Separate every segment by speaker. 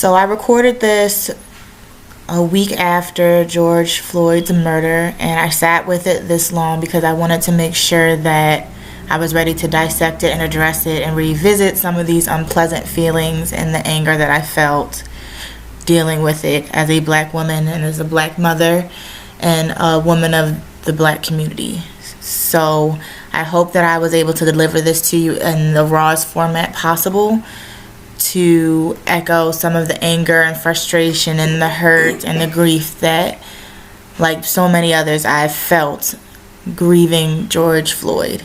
Speaker 1: So I recorded this a week after George Floyd's murder, and I sat with it this long because I wanted to make sure that I was ready to dissect it and address it and revisit some of these unpleasant feelings and the anger that I felt dealing with it as a black woman and as a black mother and a woman of the black community. So I hope that I was able to deliver this to you in the rawest format possible, to echo some of the anger and frustration and the hurt and the grief that, like so many others, I've felt grieving George Floyd.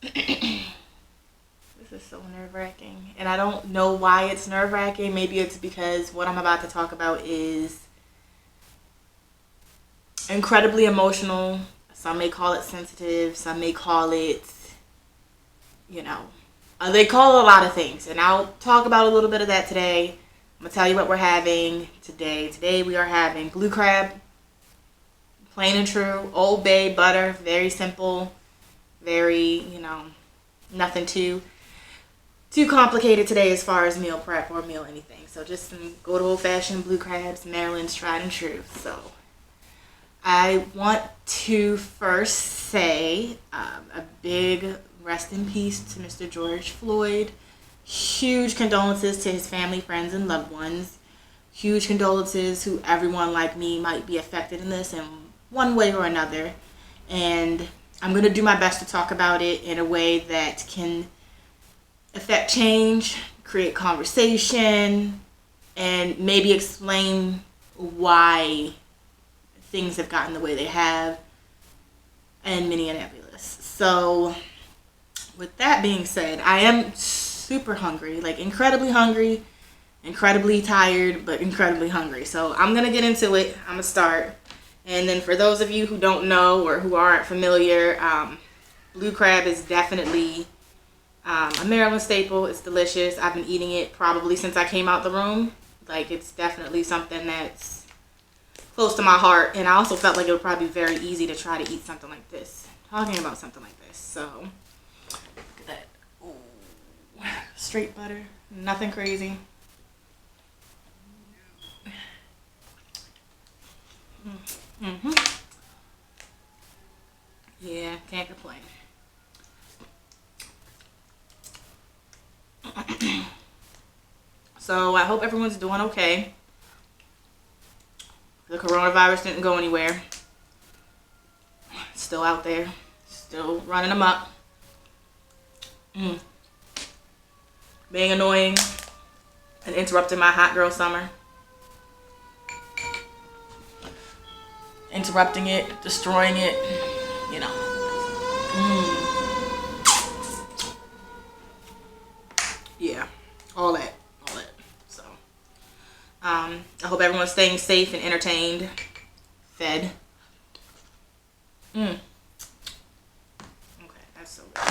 Speaker 1: This is so nerve-wracking, and I don't know why it's nerve-wracking. Maybe it's because what I'm about to talk about is incredibly emotional. Some may call it sensitive, some may call it, they call it a lot of things, and I'll talk about a little bit of that today. I'm gonna tell you what we're having today. Today we are having blue crab, plain and true, Old Bay butter, very simple, very, nothing too complicated today as far as meal prep or meal anything. So just some good old-fashioned blue crabs, Maryland's tried and true. So I want to first say a big rest in peace to Mr. George Floyd. Huge condolences to his family, friends, and loved ones. Huge condolences to everyone like me might be affected in this in one way or another. And I'm going to do my best to talk about it in a way that can affect change, create conversation, and maybe explain why things have gotten the way they have in Minneapolis. So with that being said, I am super hungry, like incredibly hungry, incredibly tired, but incredibly hungry. So I'm going to get into it. I'm going to start. And then for those of you who don't know or who aren't familiar, blue crab is definitely a Maryland staple. It's delicious. I've been eating it probably since I came out the room. Like, it's definitely something that's close to my heart. And I also felt like it would probably be very easy to try to eat something like this. Talking about something like this. So, look at that. Ooh. Straight butter. Nothing crazy. Mm-hmm. Yeah, can't complain. So I hope everyone's doing okay. The coronavirus didn't go anywhere. It's still out there. Still running amok. Being annoying and interrupting my hot girl summer. Interrupting it, destroying it, Yeah, all that. So, I hope everyone's staying safe and entertained, fed. Okay, that's so good.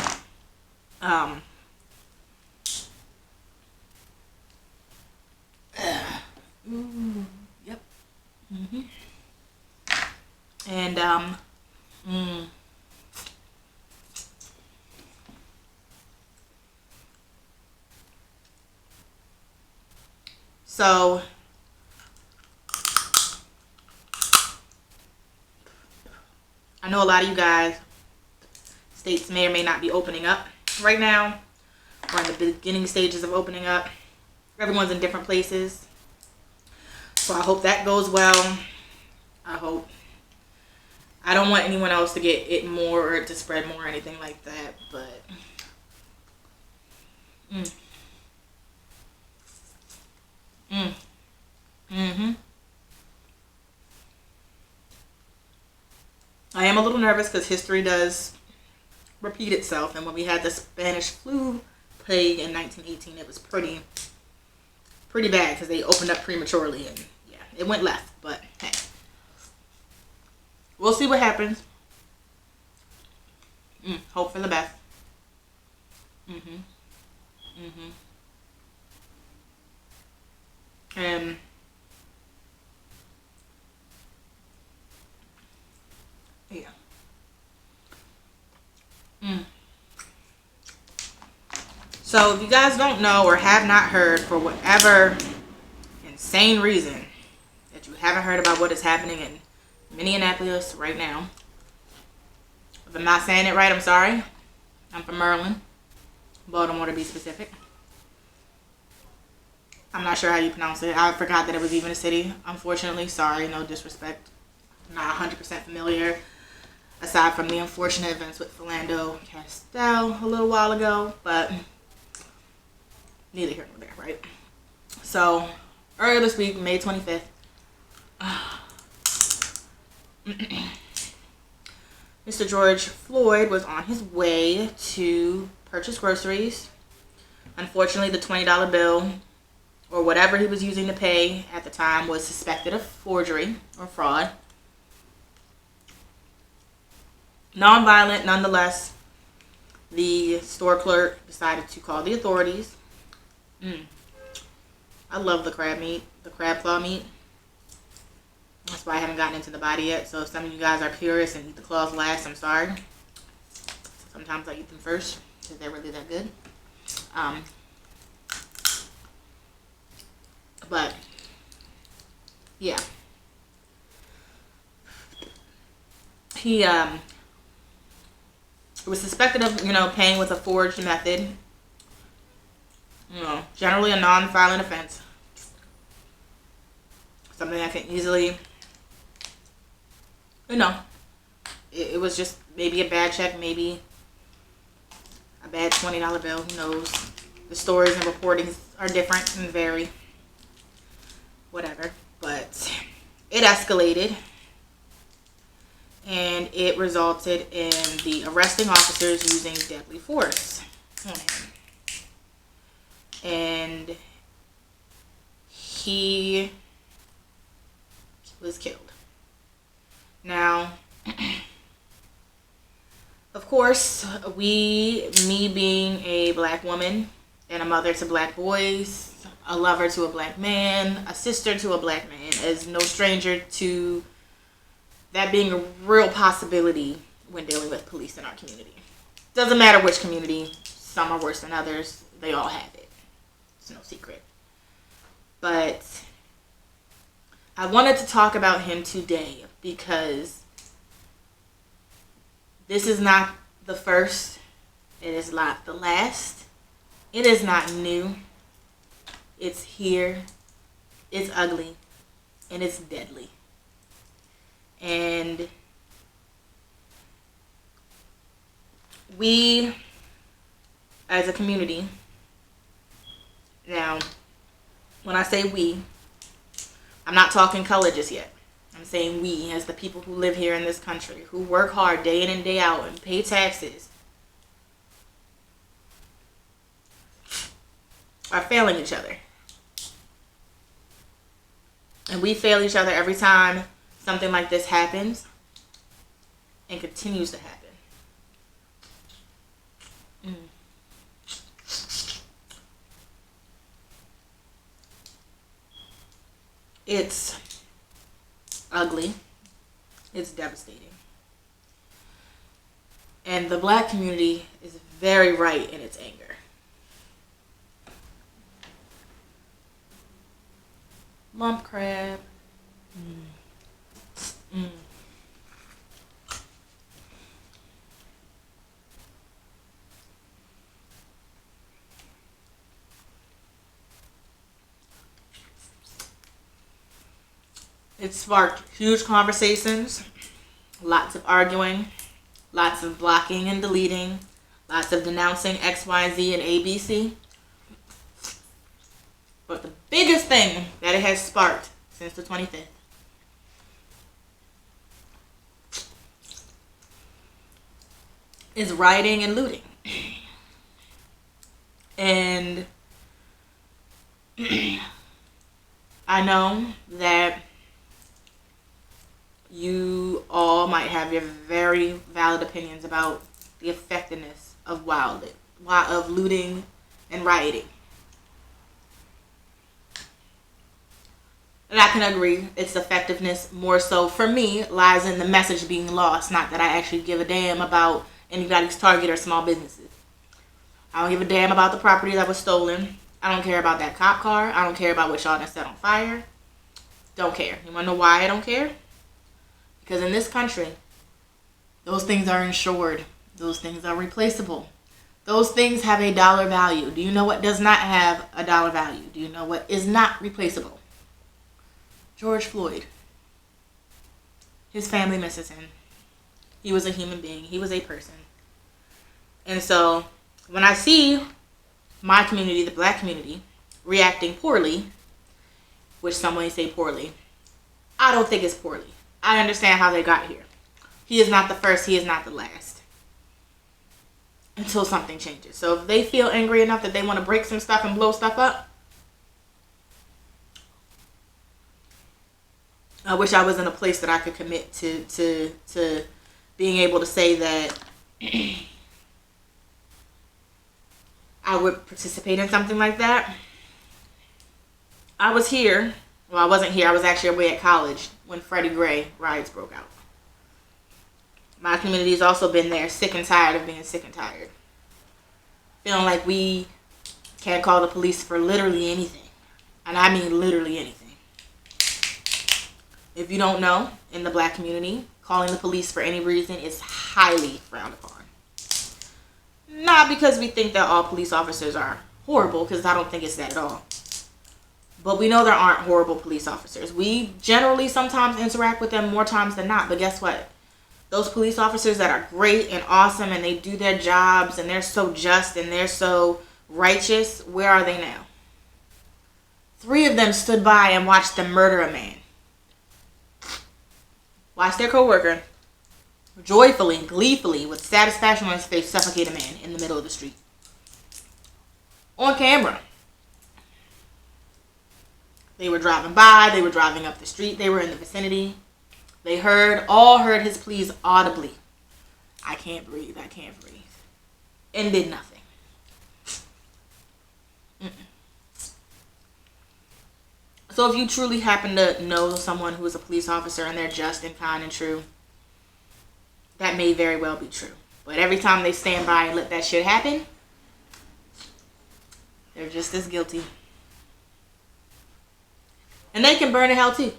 Speaker 1: Yep. And, so, I know a lot of you guys, states may or may not be opening up right now. We're in the beginning stages of opening up. Everyone's in different places. So I hope that goes well. I don't want anyone else to get it more or to spread more or anything like that, but I am a little nervous because history does repeat itself, and when we had the Spanish flu plague in 1918, it was pretty bad because they opened up prematurely, and yeah, it went left, but hey. We'll see what happens. Hope for the best. And yeah. So if you guys don't know or have not heard, for whatever insane reason that you haven't heard about what is happening in Minneapolis right now, if I'm not saying it right, I'm sorry. I'm from Maryland, Baltimore to be specific. I'm not sure how you pronounce it. I forgot that it was even a city, unfortunately. Sorry, no disrespect. Not 100% familiar, aside from the unfortunate events with Philando Castile a little while ago, but neither here nor there, right? So, earlier this week, May 25th, Mr. George Floyd was on his way to purchase groceries. Unfortunately, the $20 bill, or whatever he was using to pay at the time, was suspected of forgery or fraud. Non-violent, nonetheless, the store clerk decided to call the authorities. I love the crab claw meat. That's why I haven't gotten into the body yet. So if some of you guys are purists and eat the claws last, I'm sorry. Sometimes I eat them first because they're really that good. But yeah, he was suspected of paying with a forged method. Generally a non-violent offense. Something that can easily, it was just maybe a bad check, maybe a bad $20 bill. Who knows? The stories and reportings are different and vary. Whatever. But it escalated. And it resulted in the arresting officers using deadly force on him. And he was killed. Now, of course, me being a black woman and a mother to black boys, a lover to a black man, a sister to a black man, is no stranger to that being a real possibility when dealing with police in our community. Doesn't matter which community, some are worse than others, they all have it. It's no secret. But I wanted to talk about him today because this is not the first, it is not the last, it is not new, it's here, it's ugly, and it's deadly. And we, as a community, now, when I say we, I'm not talking color just yet. I'm saying we, as the people who live here in this country, who work hard day in and day out and pay taxes, are failing each other. And we fail each other every time something like this happens and continues to happen. It's ugly. It's devastating. And the black community is very right in its anger. Lump crab. It sparked huge conversations, lots of arguing, lots of blocking and deleting, lots of denouncing X, Y, Z, and ABC. But the biggest thing that it has sparked since the 25th is rioting and looting. And I know that you all might have your very valid opinions about the effectiveness of looting and rioting. And I can agree, its effectiveness more so for me lies in the message being lost, not that I actually give a damn about anybody's Target or small businesses. I don't give a damn about the property that was stolen. I don't care about that cop car. I don't care about what y'all done set on fire. Don't care. You want to know why I don't care? Because in this country, those things are insured. Those things are replaceable. Those things have a dollar value. Do you know what does not have a dollar value? Do you know what is not replaceable? George Floyd. His family misses him. He was a human being. He was a person. And so when I see my community, the black community, reacting poorly, which some may say poorly, I don't think it's poorly. I understand how they got here. He is not the first. He is not the last. Until something changes. So if they feel angry enough that they want to break some stuff and blow stuff up, I wish I was in a place that I could commit to being able to say that I would participate in something like that. I was here. Well, I wasn't here. I was actually away at college when Freddie Gray riots broke out. My community has also been there, sick and tired of being sick and tired. Feeling like we can't call the police for literally anything. And I mean literally anything. If you don't know, in the black community, calling the police for any reason is highly frowned upon. Not because we think that all police officers are horrible, because I don't think it's that at all. But we know there aren't horrible police officers. We generally sometimes interact with them more times than not. But guess what? Those police officers that are great and awesome and they do their jobs and they're so just and they're so righteous, where are they now? 3 of them stood by and watched them murder a man. Watched their co-worker joyfully, gleefully, with satisfaction on his face, suffocate a man in the middle of the street. On camera. They were driving by, they were driving up the street, they were in the vicinity. They all heard his pleas audibly. I can't breathe, I can't breathe. And did nothing. So if you truly happen to know someone who is a police officer and they're just and kind and true, that may very well be true. But every time they stand by and let that shit happen, they're just as guilty. And they can burn in hell too.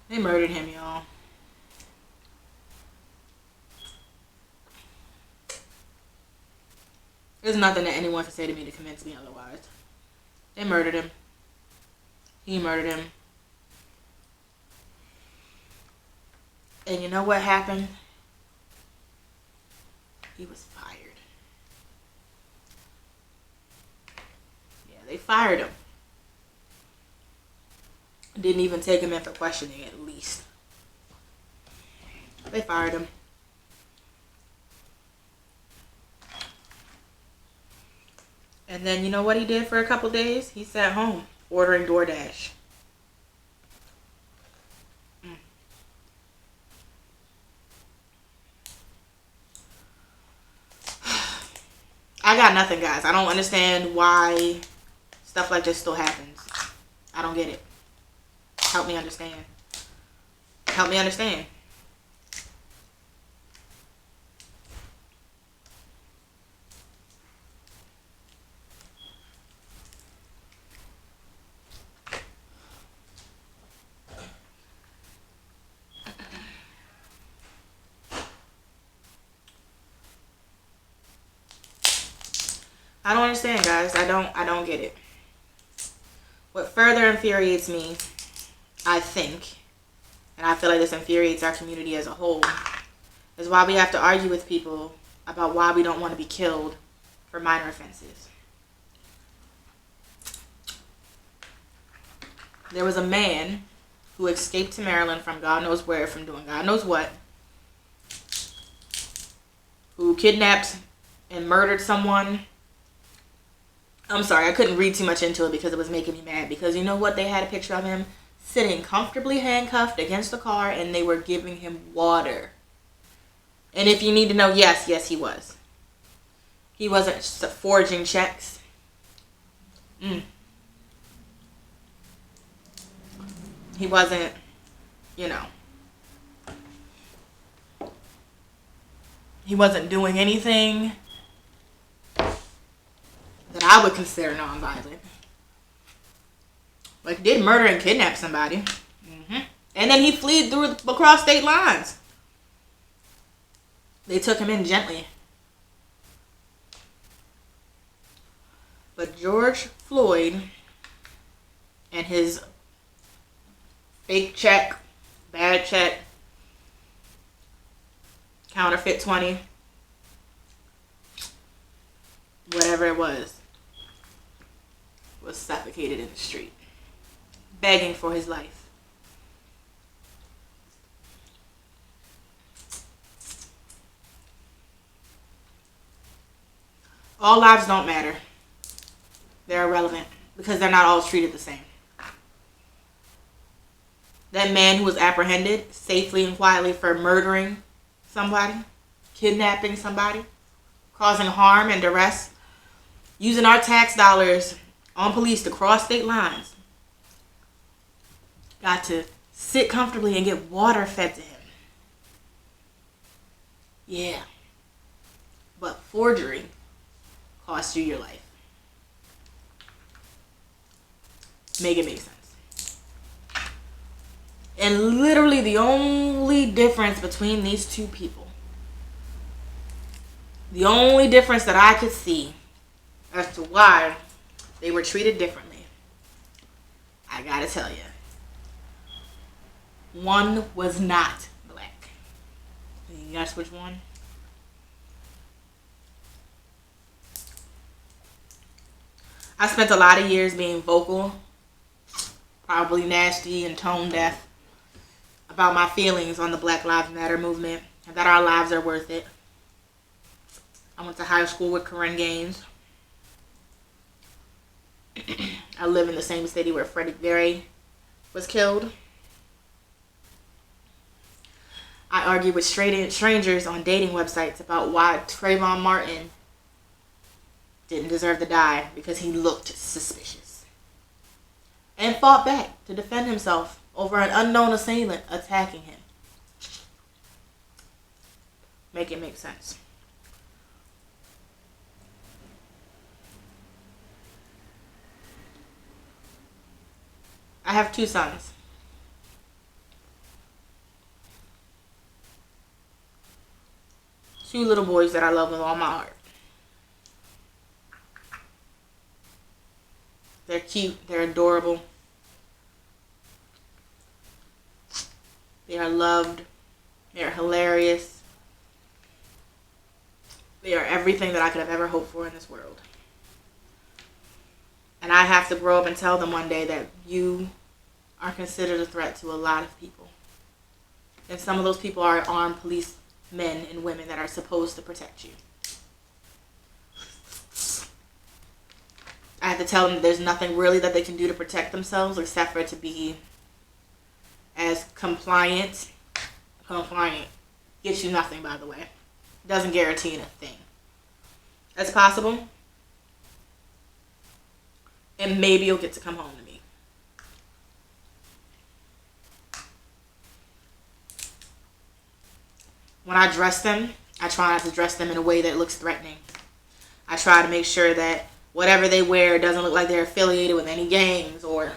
Speaker 1: They murdered him, y'all. There's nothing that anyone can say to me to convince me otherwise. They murdered him. He murdered him. And you know what happened? He was fired. Yeah, they fired him. Didn't even take him in for questioning, at least. They fired him. And then you know what he did for a couple days? He sat home ordering DoorDash. I got nothing, guys. I don't understand why stuff like this still happens. I don't get it. Help me understand. Help me understand. I don't understand, guys. I don't get it. What further infuriates me, I think, and I feel like this infuriates our community as a whole, is why we have to argue with people about why we don't want to be killed for minor offenses. There was a man who escaped to Maryland from God knows where, from doing God knows what, who kidnapped and murdered someone. I'm sorry, I couldn't read too much into it because it was making me mad. Because you know what? They had a picture of him sitting comfortably handcuffed against the car and they were giving him water. And if you need to know, yes, he was. He wasn't forging checks. He wasn't, He wasn't doing anything that I would consider nonviolent. Like, did murder and kidnap somebody. And then he fled across state lines. They took him in gently. But George Floyd and his fake check, bad check, counterfeit 20, whatever it was suffocated in the street, begging for his life. All lives don't matter. They're irrelevant because they're not all treated the same. That man who was apprehended safely and quietly for murdering somebody, kidnapping somebody, causing harm and duress, using our tax dollars on police to cross state lines, got to sit comfortably and get water fed to him. Yeah. But forgery cost you your life. Make it make sense. And literally the only difference between these two people, the only difference that I could see as to why they were treated differently, I gotta tell you, one was not black. You guess which one? I spent a lot of years being vocal, probably nasty and tone deaf, about my feelings on the Black Lives Matter movement and that our lives are worth it. I went to high school with Corinne Gaines. I live in the same city where Freddie Gray was killed. I argued with strangers on dating websites about why Trayvon Martin didn't deserve to die because he looked suspicious. And fought back to defend himself over an unknown assailant attacking him. Make it make sense. I have 2 sons. Two little boys that I love with all my heart. They're cute. They're adorable. They are loved. They are hilarious. They are everything that I could have ever hoped for in this world. And I have to grow up and tell them one day that you are considered a threat to a lot of people. And some of those people are armed police men and women that are supposed to protect you. I have to tell them that there's nothing really that they can do to protect themselves except for to be as compliant. Compliant gets you nothing, by the way. Doesn't guarantee a thing. That's possible. And maybe you'll get to come home to me. When I dress them, I try not to dress them in a way that looks threatening. I try to make sure that whatever they wear doesn't look like they're affiliated with any gangs, or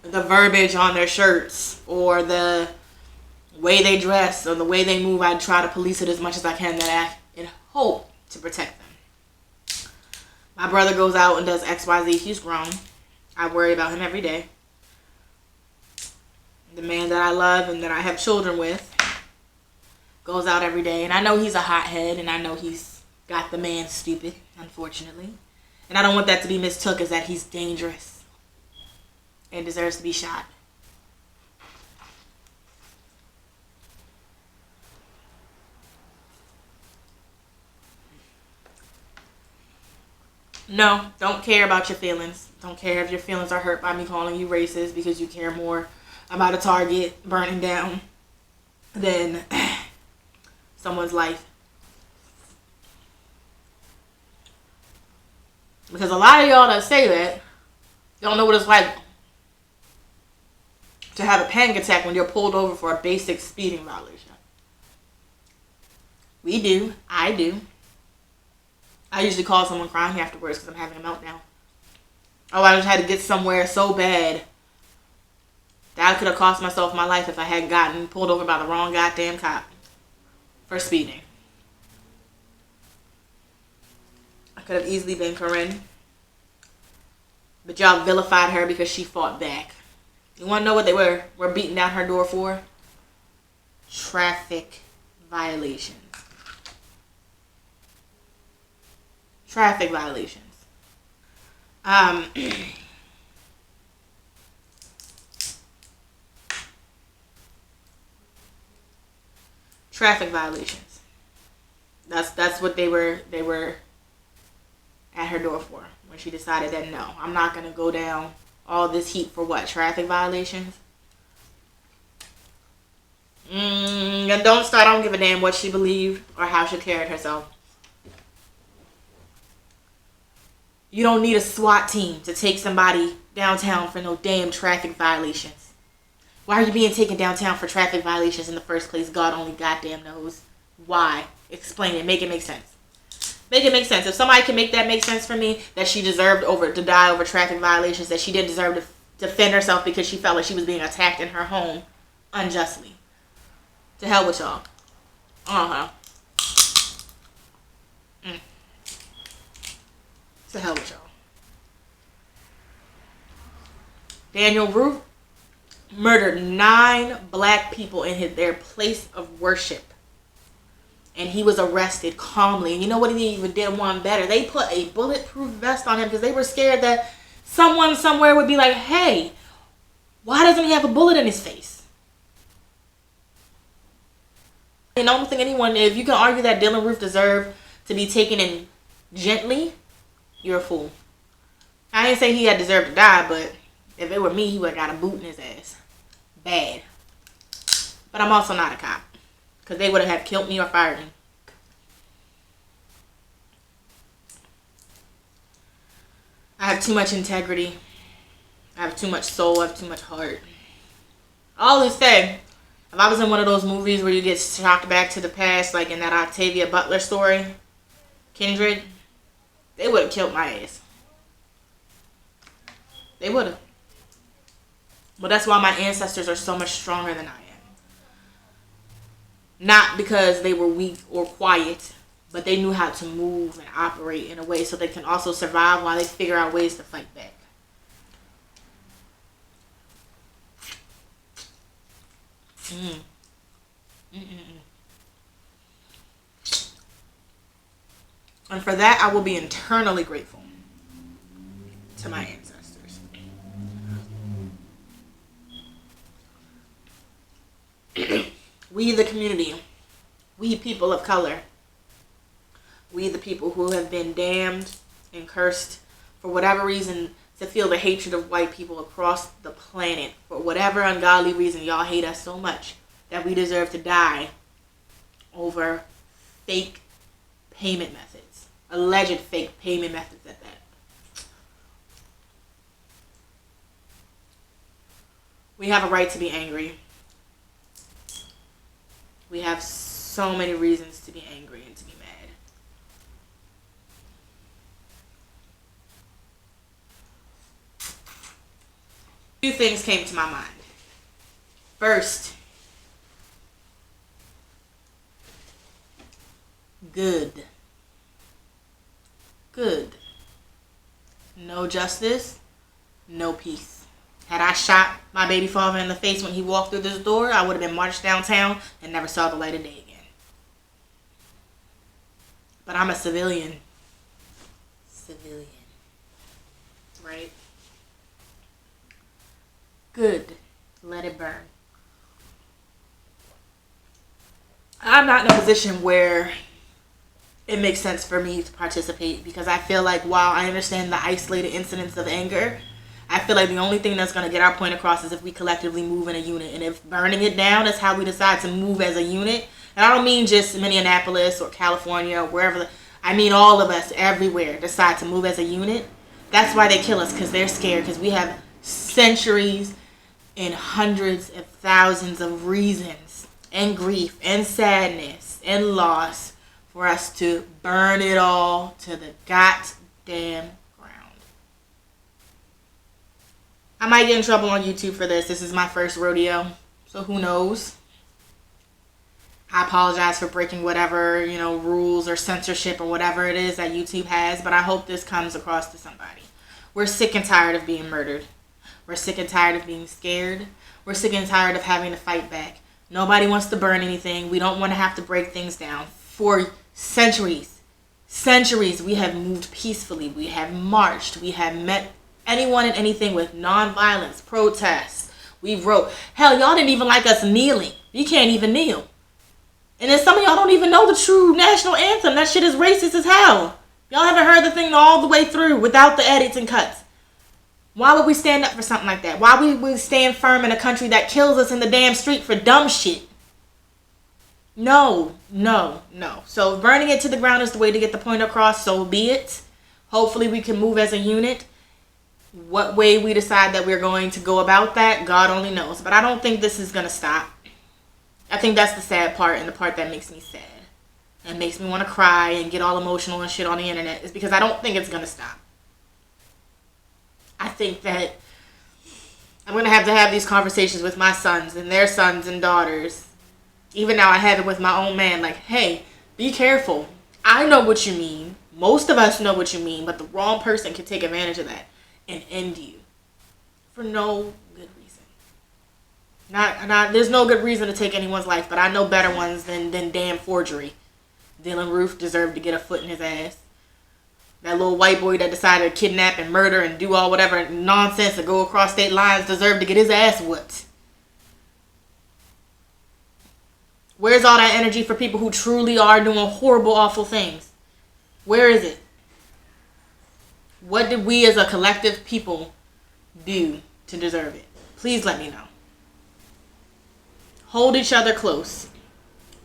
Speaker 1: the verbiage on their shirts, or the way they dress, or the way they move. I try to police it as much as I can in hope to protect them. My brother goes out and does XYZ. He's grown. I worry about him every day. The man that I love and that I have children with goes out every day. And I know he's a hothead, and I know he's got the man stupid, unfortunately. And I don't want that to be mistook as that he's dangerous and deserves to be shot. No, don't care about your feelings. Don't care if your feelings are hurt by me calling you racist, because you care more about a Target burning down than someone's life. Because a lot of y'all that say that don't know what it's like to have a panic attack when you're pulled over for a basic speeding violation. We do. I do. I usually call someone crying afterwards because I'm having a meltdown. Oh, I just had to get somewhere so bad that I could have cost myself my life if I hadn't gotten pulled over by the wrong goddamn cop for speeding. I could have easily been Corinne. But y'all vilified her because she fought back. You want to know what they were beating down her door for? Traffic violations. Traffic violations. Traffic violations. That's what they were at her door for when she decided that no, I'm not gonna go down all this heat for what? Traffic violations? And don't start. I don't give a damn what she believed or how she carried herself. You don't need a SWAT team to take somebody downtown for no damn traffic violations. Why are you being taken downtown for traffic violations in the first place? God only goddamn knows. Why? Explain it. Make it make sense. Make it make sense. If somebody can make that make sense for me, that she deserved to die over traffic violations, that she didn't deserve to defend herself because she felt like she was being attacked in her home unjustly. To hell with y'all. To hell with y'all. Daniel Roof murdered 9 black people in their place of worship. And he was arrested calmly. And you know what? He even did one better. They put a bulletproof vest on him because they were scared that someone somewhere would be like, hey, why doesn't he have a bullet in his face? And I don't think anyone, if you can argue that Dylan Roof deserved to be taken in gently, you're a fool. I didn't say he had deserved to die, but if it were me, he would have got a boot in his ass. Bad. But I'm also not a cop. Because they would have killed me or fired me. I have too much integrity. I have too much soul. I have too much heart. All this say, if I was in one of those movies where you get shocked back to the past, like in that Octavia Butler story, Kindred, they would have killed my ass. They would have. But that's why my ancestors are so much stronger than I am. Not because they were weak or quiet, but they knew how to move and operate in a way so they can also survive while they figure out ways to fight back. And for that, I will be eternally grateful to my ancestors. We, the community, we people of color, we the people who have been damned and cursed for whatever reason to feel the hatred of white people across the planet, for whatever ungodly reason y'all hate us so much that we deserve to die over fake payment methods, alleged fake payment methods at that. We have a right to be angry. We have so many reasons to be angry and to be mad. Two things came to my mind. First, good. Good. No justice, no peace. Had I shot my baby father in the face when he walked through this door, I would have been marched downtown and never saw the light of day again. But I'm a civilian. Right? Good. Let it burn. I'm not in a position where it makes sense for me to participate because I feel like while I understand the isolated incidents of anger, I feel like the only thing that's going to get our point across is if we collectively move in a unit. And if burning it down is how we decide to move as a unit, and I don't mean just Minneapolis or California or wherever, I mean all of us everywhere decide to move as a unit, that's why they kill us, because they're scared, because we have centuries and hundreds of thousands of reasons and grief and sadness and loss for us to burn it all to the goddamn ground. I might get in trouble on YouTube for this. This is my first rodeo, so who knows? I apologize for breaking whatever, rules or censorship or whatever it is that YouTube has, but I hope this comes across to somebody. We're sick and tired of being murdered. We're sick and tired of being scared. We're sick and tired of having to fight back. Nobody wants to burn anything. We don't want to have to break things down. For centuries, we have moved peacefully. We have marched. We have met anyone and anything with nonviolence, protests. We wrote. Hell, y'all didn't even like us kneeling. You can't even kneel. And then some of y'all don't even know the true national anthem. That shit is racist as hell. Y'all haven't heard the thing all the way through without the edits and cuts. Why would we stand up for something like that? Why would we stand firm in a country that kills us in the damn street for dumb shit? No. So burning it to the ground is the way to get the point across, so be it. Hopefully we can move as a unit. What way we decide that we're going to go about that, God only knows. But I don't think this is going to stop. I think that's the sad part, and the part that makes me sad and makes me want to cry and get all emotional and shit on the internet is because I don't think it's going to stop. I think that I'm going to have these conversations with my sons and their sons and daughters. Even now I have it with my own man. Like, hey, be careful. I know what you mean. Most of us know what you mean. But the wrong person can take advantage of that and end you. For no good reason. There's no good reason to take anyone's life. But I know better ones than damn forgery. Dylan Roof deserved to get a foot in his ass. That little white boy that decided to kidnap and murder and do all whatever nonsense to go across state lines deserved to get his ass whooped. Where's all that energy for people who truly are doing horrible, awful things? Where is it? What did we as a collective people do to deserve it? Please let me know. Hold each other close.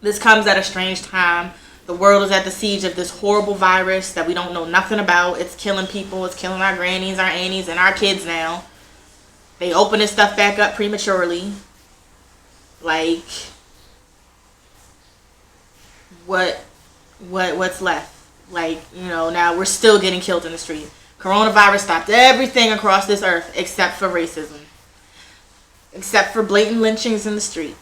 Speaker 1: This comes at a strange time. The world is at the siege of this horrible virus that we don't know nothing about. It's killing people. It's killing our grannies, our aunties, and our kids now. They open this stuff back up prematurely. Like, what's left? Like, now we're still getting killed in the street. Coronavirus stopped everything across this earth except for racism. Except for blatant lynchings in the street.